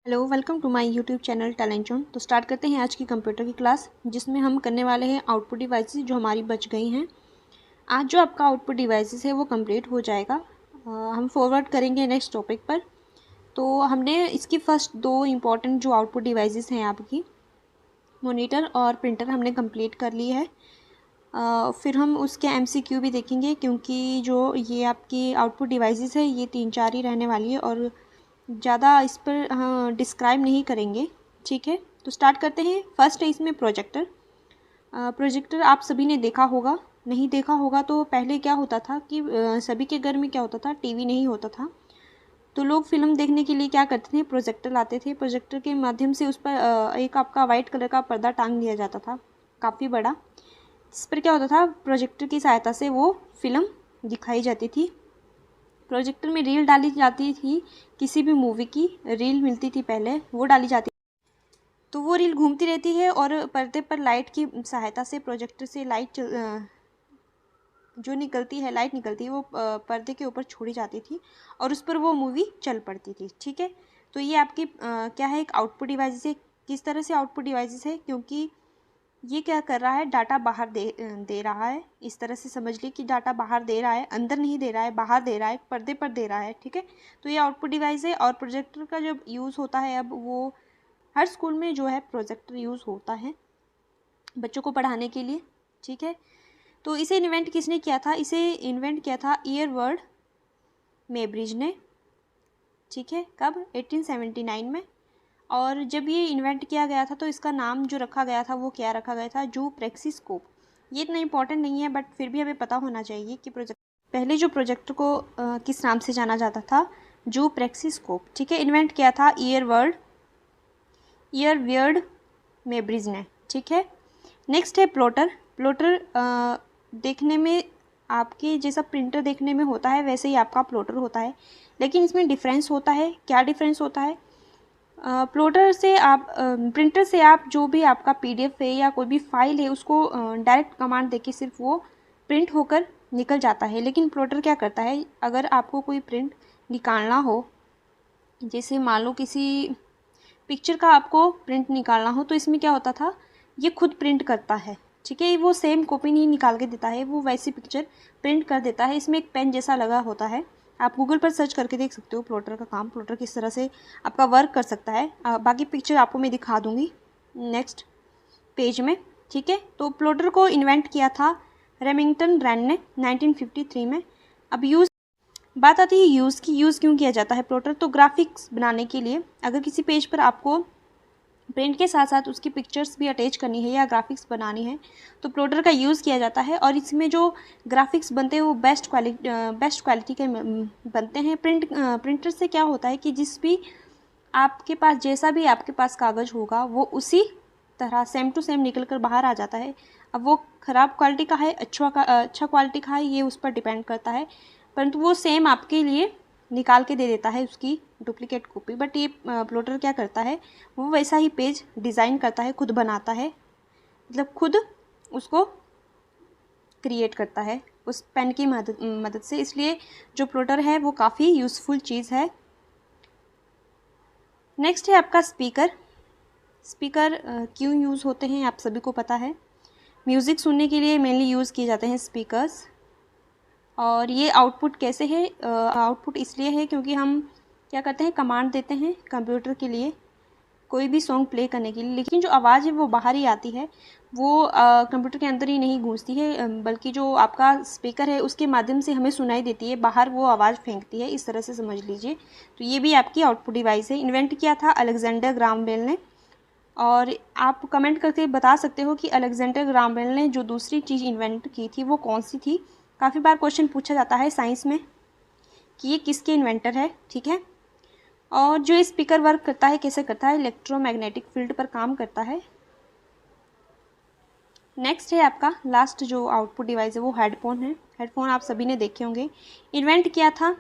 Hello, welcome to my YouTube channel talent zone. तो start करते हैं आज की कंप्यूटर की क्लास, जिसमें हम करने वाले हैं आउटपुट डिवाइसेस जो हमारी बच गई हैं। आज जो आपका आउटपुट डिवाइसेस है वो कंप्लीट हो जाएगा। हम फॉरवर्ड करेंगे नेक्स्ट टॉपिक पर। तो हमने इसकी फर्स्ट दो इम्पॉर्टेंट जो आउटपुट डिवाइसेस हैं आपकी, मॉनिटर और प्रिंटर, हमने कंप्लीट कर ली है। फिर हम उसके MCQ भी देखेंगे, क्योंकि जो ये आपकी आउटपुट डिवाइसेस है ये 3-4 ही रहने वाली है और ज़्यादा इस पर डिस्क्राइब नहीं करेंगे। ठीक है, तो स्टार्ट करते हैं। फर्स्ट है इसमें प्रोजेक्टर। प्रोजेक्टर आप सभी ने देखा होगा, नहीं देखा होगा तो पहले क्या होता था कि सभी के घर में क्या होता था, टीवी नहीं होता था, तो लोग फिल्म देखने के लिए क्या करते थे, प्रोजेक्टर लाते थे। प्रोजेक्टर के माध्यम से उस पर एक आपका वाइट कलर का पर्दा टांग दिया जाता था, काफ़ी बड़ा। इस पर क्या होता था, प्रोजेक्टर की सहायता से वो फिल्म दिखाई जाती थी। प्रोजेक्टर में रील डाली जाती थी, किसी भी मूवी की रील मिलती थी पहले, वो डाली जाती, तो वो रील घूमती रहती है और पर्दे पर लाइट की सहायता से, प्रोजेक्टर से लाइट जो निकलती है, लाइट निकलती है, वो पर्दे के ऊपर छोड़ी जाती थी और उस पर वो मूवी चल पड़ती थी। ठीक है, तो ये आपकी क्या है, एक आउटपुट डिवाइस है। किस तरह से आउटपुट डिवाइस है, क्योंकि ये क्या कर रहा है, डाटा बाहर दे रहा है। इस तरह से समझ ली कि डाटा बाहर दे रहा है, अंदर नहीं दे रहा है, बाहर दे रहा है, पर्दे पर दे रहा है। ठीक है, तो ये आउटपुट डिवाइस है। और प्रोजेक्टर का जब यूज़ होता है, अब वो हर स्कूल में जो है प्रोजेक्टर यूज़ होता है बच्चों को पढ़ाने के लिए। ठीक है, तो इसे इन्वेंट किसने किया था, इसे इन्वेंट किया था एडवर्ड मेब्रिज ने। ठीक है, कब, 1879 में। और जब ये इन्वेंट किया गया था तो इसका नाम जो रखा गया था वो क्या रखा गया था, जूप्रेक्सिस्कोप। ये इतना इंपॉर्टेंट नहीं है, बट फिर भी हमें पता होना चाहिए कि पहले जो प्रोजेक्टर को किस नाम से जाना जाता था, जूप्रेक्सिस्कोप। ठीक है, इन्वेंट किया था एडवर्ड मेब्रिज ने। ठीक है, नेक्स्ट है प्लॉटर। प्लॉटर देखने में आपके जैसा प्रिंटर देखने में होता है वैसे ही आपका प्लॉटर होता है, लेकिन इसमें डिफरेंस होता है। क्या डिफरेंस होता है, प्लॉटर से आप प्रिंटर से आप जो भी आपका PDF है या कोई भी फाइल है उसको डायरेक्ट कमांड देके सिर्फ वो प्रिंट होकर निकल जाता है। लेकिन प्लॉटर क्या करता है, अगर आपको कोई प्रिंट निकालना हो, जैसे मान लो किसी पिक्चर का आपको प्रिंट निकालना हो, तो इसमें क्या होता था, ये खुद प्रिंट करता है। ठीक है, वो सेम कॉपी नहीं निकाल के देता है, वो वैसी पिक्चर प्रिंट कर देता है। इसमें एक पेन जैसा लगा होता है, आप गूगल पर सर्च करके देख सकते हो प्लॉटर का काम, प्लॉटर किस तरह से आपका वर्क कर सकता है। बाकी पिक्चर आपको मैं दिखा दूंगी नेक्स्ट पेज में। ठीक है, तो प्लॉटर को इन्वेंट किया था रेमिंगटन रैंड ने 1953 में। अब बात आती है यूज़ की, यूज़ क्यों किया जाता है प्लॉटर, तो ग्राफिक्स बनाने के लिए। अगर किसी पेज पर आपको प्रिंट के साथ साथ उसकी पिक्चर्स भी अटैच करनी है या ग्राफिक्स बनानी है, तो प्लॉटर का यूज़ किया जाता है। और इसमें जो ग्राफिक्स बनते हैं वो बेस्ट क्वालिटी के बनते हैं। प्रिंटर से क्या होता है कि जिस भी आपके पास, जैसा भी आपके पास कागज़ होगा वो उसी तरह सेम टू सेम निकल कर बाहर आ जाता है। अब वो ख़राब क्वालिटी का है, अच्छा क्वालिटी का है, ये उस पर डिपेंड करता है, परंतु वो सेम आपके लिए निकाल के दे देता है उसकी डुप्लीकेट कॉपी। बट ये प्लॉटर क्या करता है, वो वैसा ही पेज डिज़ाइन करता है, खुद बनाता है, मतलब खुद उसको क्रिएट करता है उस पेन की मदद से। इसलिए जो प्लॉटर है वो काफ़ी यूज़फुल चीज़ है। नेक्स्ट है आपका स्पीकर। स्पीकर क्यों यूज़ होते हैं आप सभी को पता है, म्यूज़िक सुनने के लिए मेनली यूज़ किए जाते हैं स्पीकर्स। और ये आउटपुट कैसे है, आउटपुट इसलिए है क्योंकि हम क्या करते हैं, कमांड देते हैं कंप्यूटर के लिए कोई भी सॉन्ग प्ले करने के लिए, लेकिन जो आवाज़ है वो बाहर ही आती है, वो कंप्यूटर के अंदर ही नहीं गूंजती है, बल्कि जो आपका स्पीकर है उसके माध्यम से हमें सुनाई देती है, बाहर वो आवाज़ फेंकती है। इस तरह से समझ लीजिए। तो ये भी आपकी आउटपुट डिवाइस है। इन्वेंट किया था अलेक्जेंडर ग्राहम बेल ने। और आप कमेंट करके बता सकते हो कि अलेक्जेंडर ग्राहम बेल ने जो दूसरी चीज़ इन्वेंट की थी वो कौन सी थी। काफ़ी बार क्वेश्चन पूछा जाता है साइंस में कि ये किसके इन्वेंटर है। ठीक है, और जो स्पीकर वर्क करता है कैसे करता है, इलेक्ट्रोमैग्नेटिक फील्ड पर काम करता है। नेक्स्ट है आपका लास्ट जो आउटपुट डिवाइस है वो हेडफोन है। हेडफोन आप सभी ने देखे होंगे। इन्वेंट किया था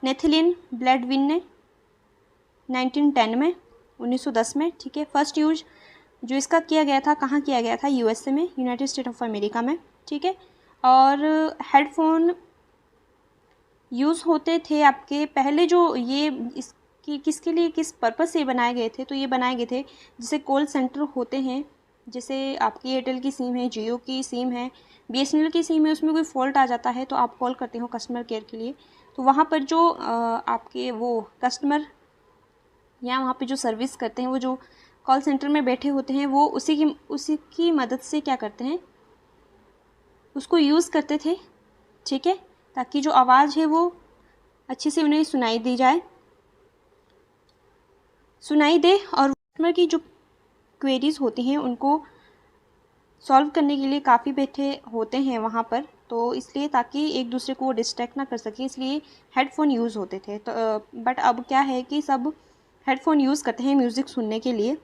नेथलिन ब्लैडविन ने 1910 में, 1910 में। ठीक है, फर्स्ट यूज जो इसका किया गया था, कहाँ किया गया था, USA में, यूनाइटेड स्टेट ऑफ अमेरिका में। ठीक है, और हेडफोन यूज़ होते थे आपके पहले जो ये कि किसके लिए, किस पर्पज़ से बनाए गए थे। तो ये बनाए गए थे जैसे कॉल सेंटर होते हैं, जैसे आपकी एयरटेल की सिम है, जियो की सिम है, बीएसएनएल की सिम है, उसमें कोई फ़ॉल्ट आ जाता है तो आप कॉल करते हो कस्टमर केयर के लिए। तो वहाँ पर जो आपके वो कस्टमर या वहाँ पे जो सर्विस करते हैं, वो जो कॉल सेंटर में बैठे होते हैं, वो उसी की मदद से क्या करते हैं, उसको यूज़ करते थे, ठीक है, ताकि जो आवाज़ है वो अच्छे से उन्हें सुनाई दे और कस्टमर की जो क्वेरीज़ होती हैं उनको सॉल्व करने के लिए काफ़ी बैठे होते हैं वहाँ पर, तो इसलिए ताकि एक दूसरे को डिस्ट्रैक्ट ना कर सके, इसलिए हेडफोन यूज़ होते थे। तो बट अब क्या है कि सब हेडफोन यूज़ करते हैं म्यूज़िक सुनने के लिए,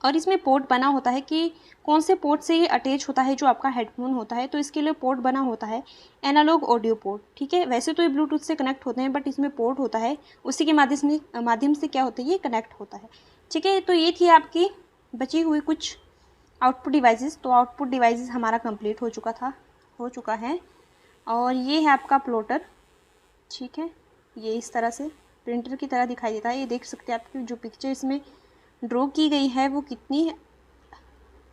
और इसमें पोर्ट बना होता है कि कौन से पोर्ट से ये अटैच होता है जो आपका हेडफोन होता है। तो इसके लिए पोर्ट बना होता है एनालॉग ऑडियो पोर्ट, ठीक है। वैसे तो ये ब्लूटूथ से कनेक्ट होते हैं, बट इसमें पोर्ट होता है, उसी के माध्यम से क्या होता है, ये कनेक्ट होता है, ठीक है। तो ये थी आपकी बची हुई कुछ आउटपुट डिवाइसेस। तो आउटपुट डिवाइसेस हमारा कंप्लीट हो चुका है। और ये है आपका प्लॉटर, ठीक है। ये इस तरह से प्रिंटर की तरह दिखाई देता है। ये देख सकते हैं आपकी जो पिक्चर इसमें ड्रॉ की गई है वो कितनी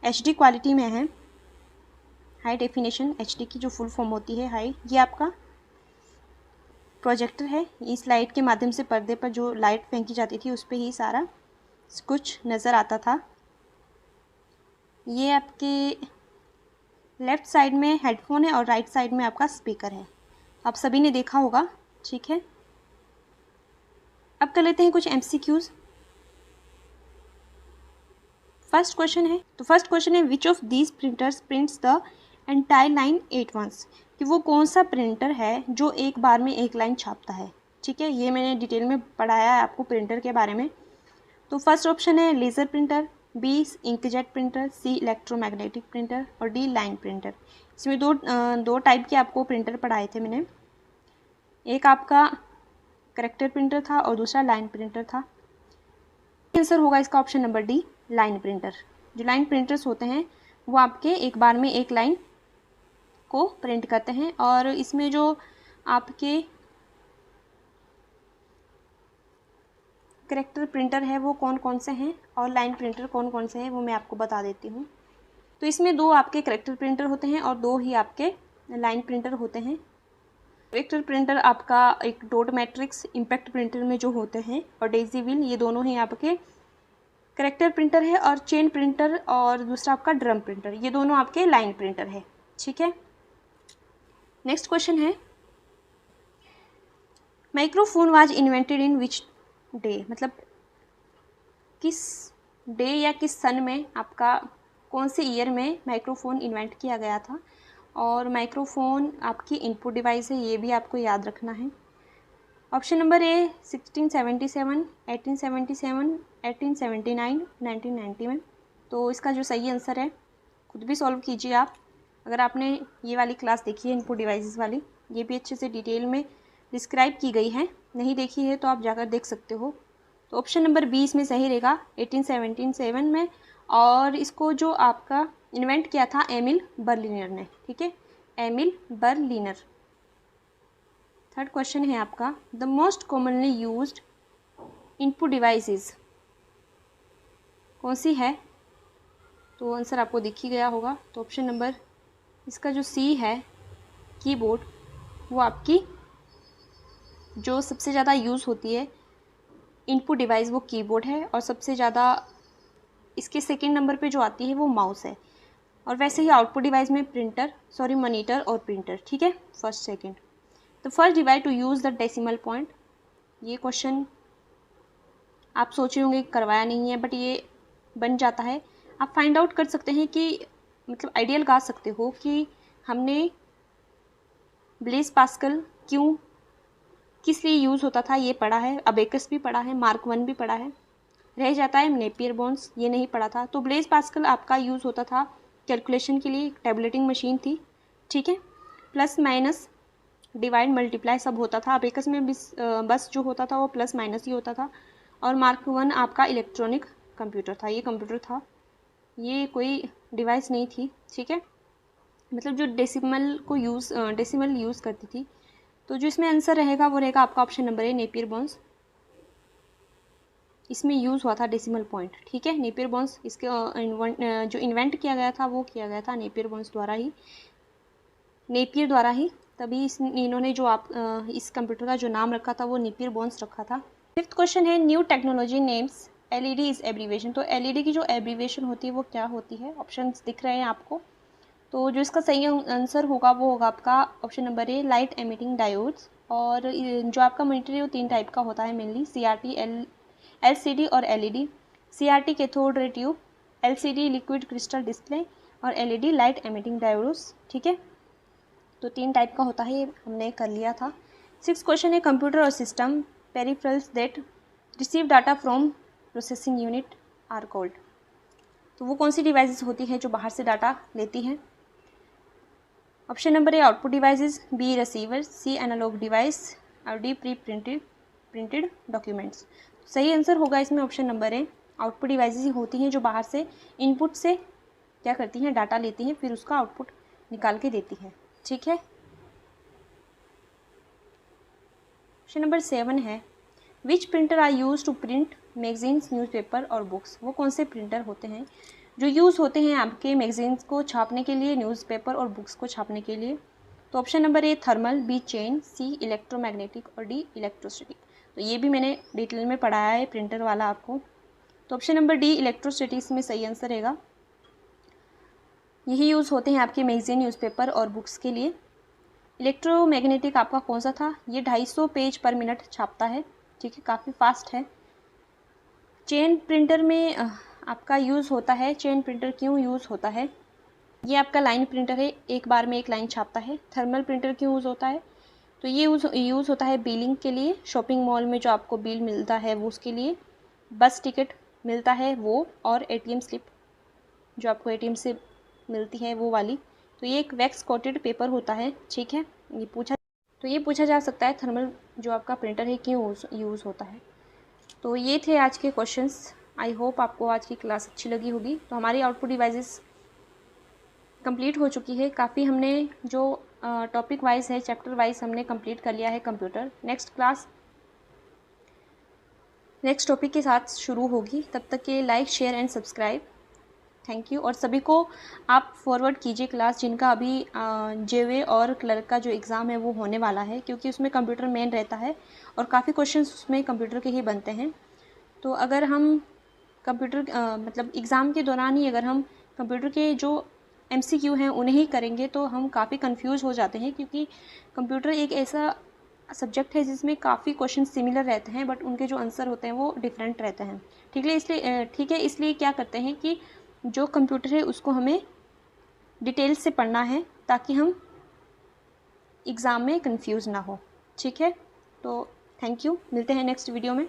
एचडी क्वालिटी में है, हाई डेफिनेशन। एचडी की जो फुल फॉर्म होती है हाई। ये आपका प्रोजेक्टर है, इस लाइट के माध्यम से पर्दे पर जो लाइट फेंकी जाती थी उस पर ही सारा कुछ नज़र आता था। ये आपके लेफ़्ट साइड में हेडफोन है और राइट साइड में आपका स्पीकर है, आप सभी ने देखा होगा, ठीक है। अब कर लेते हैं कुछ एमसीक्यूज़। फर्स्ट क्वेश्चन है which of these printers prints the entire line at once, कि वो कौन सा प्रिंटर है जो एक बार में एक लाइन छापता है, ठीक है। ये मैंने डिटेल में पढ़ाया है आपको प्रिंटर के बारे में। तो फर्स्ट ऑप्शन है laser printer, B inkjet printer, C electromagnetic printer और डी लाइन प्रिंटर। इसमें दो टाइप के आपको प्रिंटर पढ़ाए थे मैंने, एक आपका करेक्टर प्रिंटर था और दूसरा लाइन प्रिंटर था। आंसर होगा इसका option number D, line printer. जो लाइन प्रिंटर्स होते हैं वो आपके एक बार में एक लाइन को प्रिंट करते हैं। और इसमें जो आपके करेक्टर प्रिंटर है वो कौन कौन से हैं और लाइन प्रिंटर कौन कौन से हैं वो मैं आपको बता देती हूँ। तो इसमें दो आपके करेक्टर प्रिंटर होते हैं और दो ही आपके लाइन प्रिंटर होते हैं। करेक्टर प्रिंटर आपका एक डॉट मैट्रिक्स इम्पैक्ट प्रिंटर में जो होते हैं और डेजी व्हील, ये दोनों ही आपके करेक्टर प्रिंटर है। और चेन प्रिंटर और दूसरा आपका ड्रम प्रिंटर, ये दोनों आपके लाइन प्रिंटर है, ठीक है। नेक्स्ट क्वेश्चन है microphone was invented in which day, मतलब किस डे या किस सन में आपका कौन से ईयर में माइक्रोफोन इन्वेंट किया गया था। और माइक्रोफोन आपकी इनपुट डिवाइस है, ये भी आपको याद रखना है। ऑप्शन नंबर ए 1677, 1877, 1879, 1991। तो इसका जो सही आंसर है खुद भी सॉल्व कीजिए आप। अगर आपने ये वाली क्लास देखी है इनपुट डिवाइसेस वाली, ये भी अच्छे से डिटेल में डिस्क्राइब की गई है, नहीं देखी है तो आप जाकर देख सकते हो। तो ऑप्शन नंबर बी इसमें सही रहेगा 1877 में। और इसको जो आपका इन्वेंट किया था एमिल बर्लिनर ने, ठीक है, एमिल बर्लिनर। थर्ड क्वेश्चन है आपका the most commonly used input devices कौन सी है। तो आंसर आपको दिख ही गया होगा। तो ऑप्शन नंबर इसका जो सी है कीबोर्ड, वो आपकी जो सबसे ज़्यादा यूज़ होती है इनपुट डिवाइस वो कीबोर्ड है। और सबसे ज़्यादा इसके सेकंड नंबर पे जो आती है वो माउस है। और वैसे ही आउटपुट डिवाइस में मॉनिटर और प्रिंटर, ठीक है, फर्स्ट सेकंड। तो first device to use the decimal point, ये क्वेश्चन आप सोच रहे होंगे करवाया नहीं है, बट ये बन जाता है। आप फाइंड आउट कर सकते हैं कि मतलब आइडियल गा सकते हो कि हमने ब्लेज पास्कल क्यों किस लिए यूज़ होता था, ये पढ़ा है। अबेकस भी पढ़ा है, मार्क 1 भी पढ़ा है। रह जाता है नेपियर बोन्स, ये नहीं पढ़ा था। तो ब्लेज पास्कल आपका यूज़ होता था कैलकुलेशन के लिए, टैबलेटिंग मशीन थी, ठीक है। प्लस माइनस डिवाइड मल्टीप्लाई सब होता था। अबेकस में बस जो होता था वो प्लस माइनस ही होता था। और मार्क 1 आपका इलेक्ट्रॉनिक कंप्यूटर था, ये कंप्यूटर था, ये कोई डिवाइस नहीं थी, ठीक है। मतलब जो डेसिमल यूज़ करती थी। तो जो इसमें आंसर रहेगा वो रहेगा आपका ऑप्शन नंबर ए नेपियर बोन्स। इसमें यूज़ हुआ था डेसिमल पॉइंट, ठीक है। नेपियर बोन्स इसके जो इन्वेंट किया गया था वो किया गया था नेपियर बोन्स द्वारा ही, नेपियर द्वारा ही। तभी इन्होंने जो इस कंप्यूटर का जो नाम रखा था वो नेपियर बोन्स रखा था। फिफ्थ क्वेश्चन है new technology names LED is abbreviation. तो एलईडी की जो एब्रीवेशन होती है वो क्या होती है, ऑप्शंस दिख रहे हैं आपको। तो जो इसका सही आंसर होगा वो होगा आपका ऑप्शन नंबर ए, लाइट एमिटिंग डायोड्स। और जो आपका मॉनिटर है वो 3 टाइप का होता है मेनली, CRT, LCD और LED। CRT cathode ray tube, LCD liquid crystal display और LED लाइट एमिटिंग डायोड्स, ठीक है। तो 3 टाइप का होता है, ये हमने कर लिया था। 6 क्वेश्चन है कंप्यूटर और system peripherals that receive data from processing unit are called. तो वो कौन सी डिवाइसेस होती हैं जो बाहर से डाटा लेती हैं। Option number A output devices, B receiver, C analog device और डी प्री प्रिंटेड डॉक्यूमेंट्स। सही आंसर होगा इसमें option number A, output devices होती हैं जो बाहर से इनपुट से क्या करती हैं, डाटा लेती हैं, फिर उसका आउटपुट निकाल के देती हैं, ठीक है। ऑप्शन नंबर 7 है which printer are use to print magazines, newspaper और बुक्स। वो कौन से प्रिंटर होते हैं जो यूज़ होते हैं आपके मैगजीन्स को छापने के लिए, न्यूज़पेपर और बुक्स को छापने के लिए। तो option number A thermal, B chain, C electromagnetic और डी इलेक्ट्रोस्टैटिक। तो ये भी मैंने डिटेल में पढ़ाया है प्रिंटर वाला आपको। तो ऑप्शन नंबर डी इलेक्ट्रोस्टैटिक इसमें सही आंसर रहेगा। यही यूज़ होते हैं आपके मैगजीन, न्यूज़पेपर और बुक्स के लिए। इलेक्ट्रोमैग्नेटिक आपका कौन सा था, ये 250 पेज पर मिनट छापता है, ठीक है, काफ़ी फास्ट है। चेन प्रिंटर में आपका यूज़ होता है, चेन प्रिंटर क्यों यूज़ होता है, ये आपका लाइन प्रिंटर है, एक बार में एक लाइन छापता है। थर्मल प्रिंटर क्यों यूज़ होता है, तो ये यूज़ होता है बिलिंग के लिए, शॉपिंग मॉल में जो आपको बिल मिलता है वो उसके लिए, बस टिकट मिलता है वो, और ATM स्लिप जो आपको ATM से मिलती है वो वाली। तो ये एक वैक्स कोटेड पेपर होता है, ठीक है। ये पूछा जा सकता है थर्मल जो आपका प्रिंटर है क्यों यूज़ होता है। तो ये थे आज के क्वेश्चंस। आई होप आपको आज की क्लास अच्छी लगी होगी। तो हमारी आउटपुट डिवाइसेस कंप्लीट हो चुकी है, काफ़ी हमने जो टॉपिक वाइज है, चैप्टर वाइज हमने कंप्लीट कर लिया है computer. Next class next topic के साथ शुरू होगी, तब तक के like share and subscribe, thank you. और सभी को आप फॉरवर्ड कीजिए क्लास जिनका अभी JOA और क्लर्क का जो एग्ज़ाम है वो होने वाला है, क्योंकि उसमें कंप्यूटर मेन रहता है और काफ़ी क्वेश्चंस उसमें कंप्यूटर के ही बनते हैं। तो अगर हम कंप्यूटर मतलब एग्ज़ाम के दौरान ही अगर हम कंप्यूटर के जो MCQ हैं उन्हें ही करेंगे तो हम काफ़ी कंफ्यूज हो जाते हैं, क्योंकि कंप्यूटर एक ऐसा सब्जेक्ट है जिसमें काफ़ी क्वेश्चन सिमिलर रहते हैं बट उनके जो आंसर होते हैं वो डिफरेंट रहते हैं, ठीक है। इसलिए क्या करते हैं कि जो कंप्यूटर है उसको हमें डिटेल से पढ़ना है ताकि हम एग्ज़ाम में कंफ्यूज ना हो, ठीक है। तो थैंक यू, मिलते हैं नेक्स्ट वीडियो में।